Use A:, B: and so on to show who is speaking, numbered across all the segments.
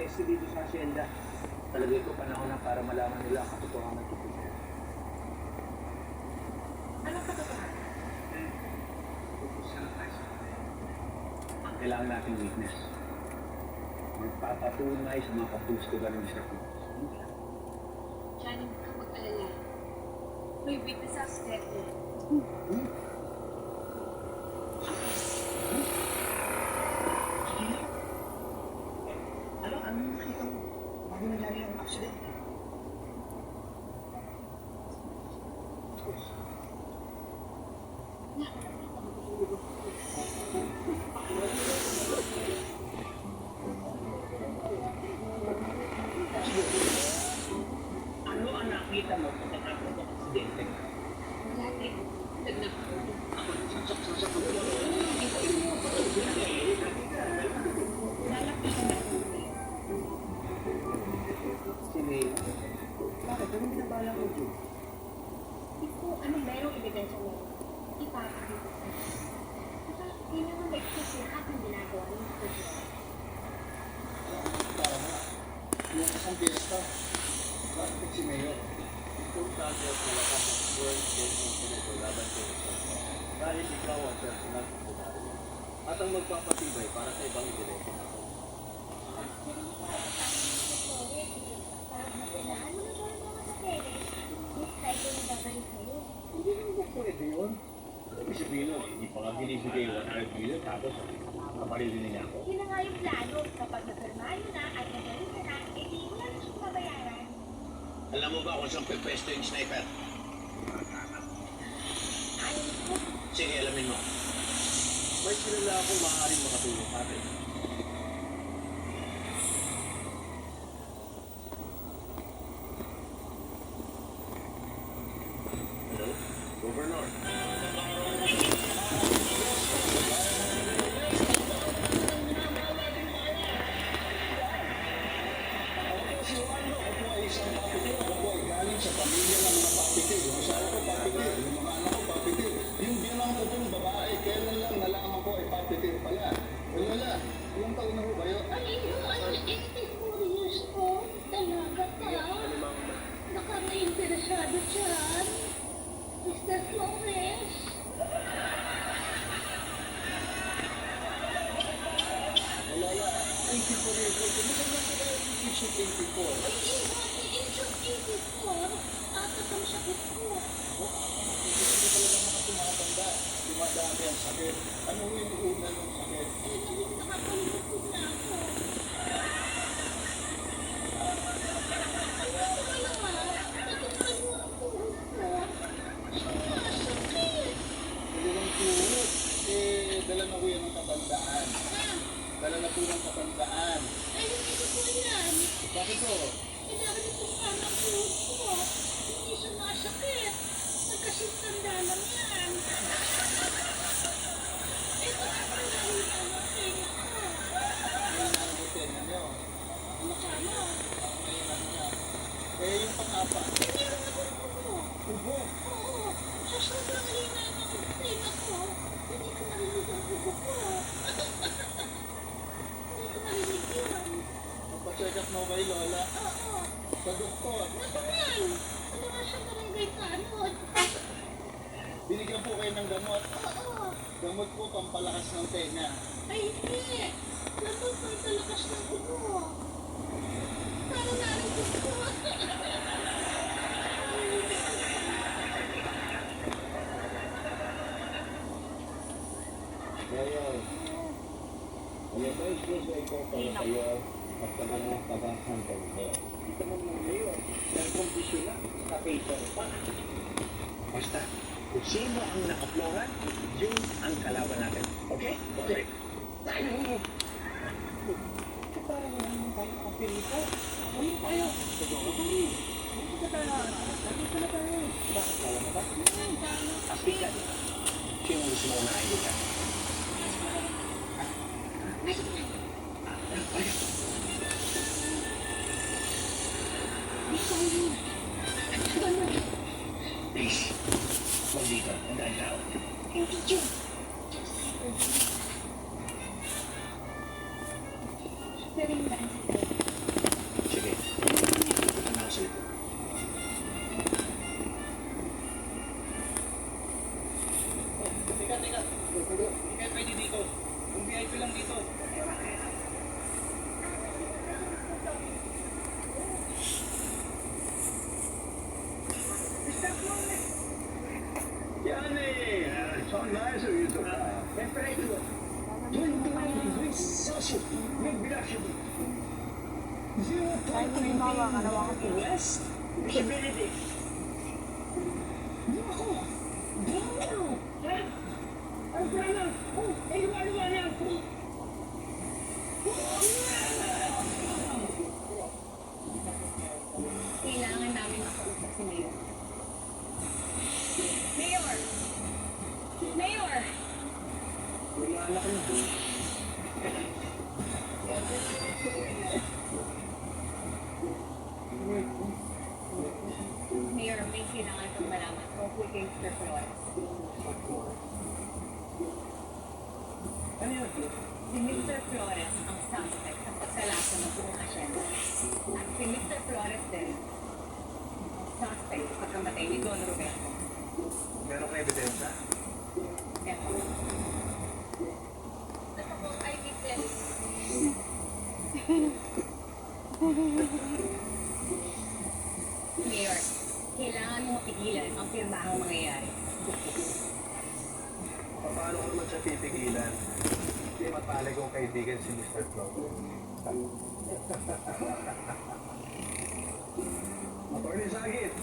A: pwesto dito sa asyenda. Talagay ko panahon na para malaman nila ang katotohanan tungkol sa'yo.
B: Anong katotohanan?
A: Ang kailangan nating witness. Magpapatunay sa mga kapustugan ng Mr. Cruz.
B: Johnny, huwag kang mag-alala. May witness sa stepper.
A: Ano nakita mo? Bago nangyari ang accident? Ano ang nakita mo pagkatapos ng aksidente?
B: Wala din. Nagnak ako.
A: Sasak mo.
B: Lalapitan ako.
A: Si May, bakit? Anong binabala mo dyan?
B: Hindi ko merong ebidensya mo. Ipapakita ko. Saka, hindi naman ma-excuse lahat ng ginagawa ng Johnny.
A: Para nga. Yung isang piyesta. Bakit si Mayor? Kung target na lakas ng world game incident o laban sa ito. Dahil ikaw ang personal secretary niya. At ang magpapatibay para sa ibang ebidensya na ito. Hindi naman ba pwede yun? Ibig sabihin nun, hindi pa nga binibigay 100 million tapos kaparilin niya ako.
B: Yun na nga yung plano. Kapag napirma yun na at nagaling ka na, edi wala na siyang babayaran.
C: Alam mo ba kung saan pwesto yung sniper?
B: Ayun ko.
C: Sige, alamin mo.
A: May kilala akong maaaring makatulong sa atin. Hello? Governor.
D: Galing sa pamilya ng mga papitil. Yung asawa ko papitil, yung mga anak ko papitil. Yung bilang ko pong babae, kailan lang nalaman ko ay papitil pala. Wala, ilang taon na ho ba yun?
E: Ay, yung 84 years old, dalaga pa. Baka may interesado dyan. Mr. Flores.
D: Wala, 84 years old. Kumusta lang kaya yung age of 84?
E: Ay, age of 84. Atat ang sakit ko.
D: Hindi talaga mga tumatanda. Dumadami ang sakit. Ano yung una ng sakit?
E: Eh, nung nakapalipot na ako. Ano ba naman? Natutunan mo ang tuhod ko. Sumasakit.
D: Dalawang tuhod. Dala na ko yan ng katandaan. Dala na po ng katandaan.
E: Ay, hindi ko po yan.
D: Bakit po?
E: Kailangan po ka ng tuhod ko. Hindi sumasakit. Nagkasintanda lang yan. Ito na po nakita ng tenga ko.
D: Ngayon ang butena nyo.
E: Ano ka mo?
D: Ngayon ano niya. Yung pang-apat.
E: Hindi rin ako ubo.
D: Ubo.
E: Oo. Sa sobrang hina ng tenga ko, hindi ko narinig ang ubo ko. Hindi ko narinig yun.
D: Magpa-check up mo kay Lola.
E: Oo.
D: Sa doktor.
E: Natural. Ano nga siya barangay tanod?
D: Binigyan po kayo ng gamot.
E: Oo.
D: Gamot po pampalakas ng tenga.
E: Ay, hindi. Lagot ko yung talakas ng ubo. Para narinig ko.
A: Ngayon, i-advise ko sa ikaw para sa'yo at sa mga taga-santay mo. Dito mo mo ngayon, dahil kondisyon na, ka-paper pa. Basta, kung sino ang nakaploran, yun ang kalaban natin. Okay? Okay. Tayo mo. Parang wala naman tayo kapirita. Ano tayo? Dito ka na. Dito na tayo. Bakit wala mo ba? Astig ka. Sino gusto mo na ayun ka? Please, huwag dito. Tandaan ka ako.
E: Hindi dyan. Pero yung daan sa tayo.
D: So nice of you to come.
A: Temperature, 29 degrees Celsius with velocity.
F: Kahit may bawa ka naman kasi.
A: West, visibility.
E: Ako! Dino!
A: Ha? Ang plano? Oh, eh, luwa na ako.
B: Kailangan namin makausap si Mayor. Mayor! Mayor!
A: Wala na ko na.
B: Mayor, may kailangan kong malaman tungkol kay Mr. Flores.
A: Ano yun?
B: Si Mr. Flores ang suspect sa pagkalasa ng buong asyenda. At si Mr. Flores din ang suspect sa pagkamatay ni Don Roberto.
C: Meron ka ebidensya?
B: Eto. Ito po ay witness. Mayor, kailangan mo mapigilan ang pirmahang mangyayari.
C: Paano ko naman siya pipigilan? Hindi matali kong kaibigan si Mr. Flow.
D: Attorney Sagit,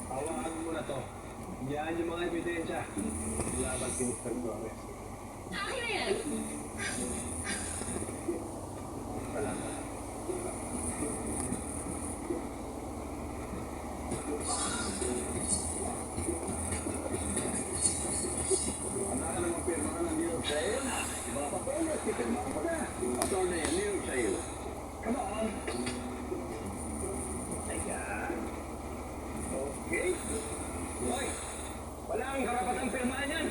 C: Hawakan mo na to. Yan yung mga ebidensya. Laban si Mr. Flores.
B: Akin na yan!
C: Salamat.
D: wala ka namang pirma ka ng New York sa'yo. Mga papeles, pipirma ko na. Attorney, New York sa'yo. Come on.
A: Ayan. Okay. Hoy, wala kang karapatang pirmahan yan.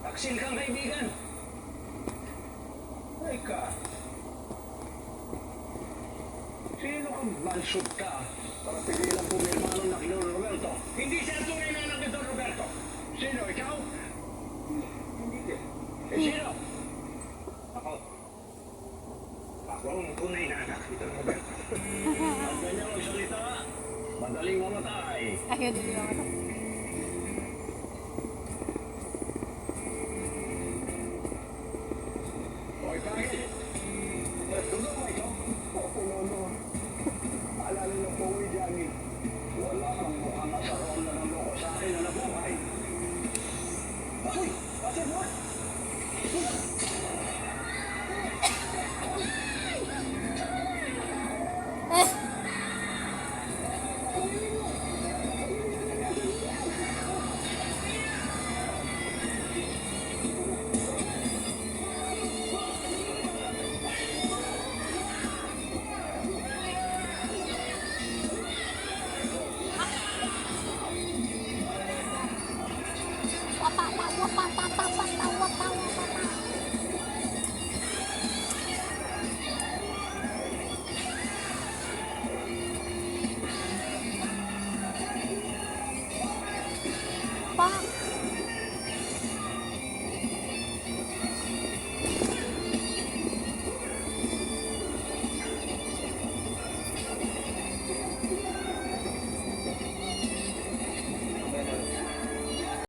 A: Taksil kang kaibigan. Ay ka. Sino kang mansot ka para pigilan pumirma ng nakilong Roberto? Hindi siya ang tunay na anak ni Don Roberto. Sino, ikaw? Hindi din. Eh, sino? Ako. Ako ang tunay na anak ni Don Roberto. Ang ganyan magsalita, madaling mamatay.
F: Ayun din yung ano.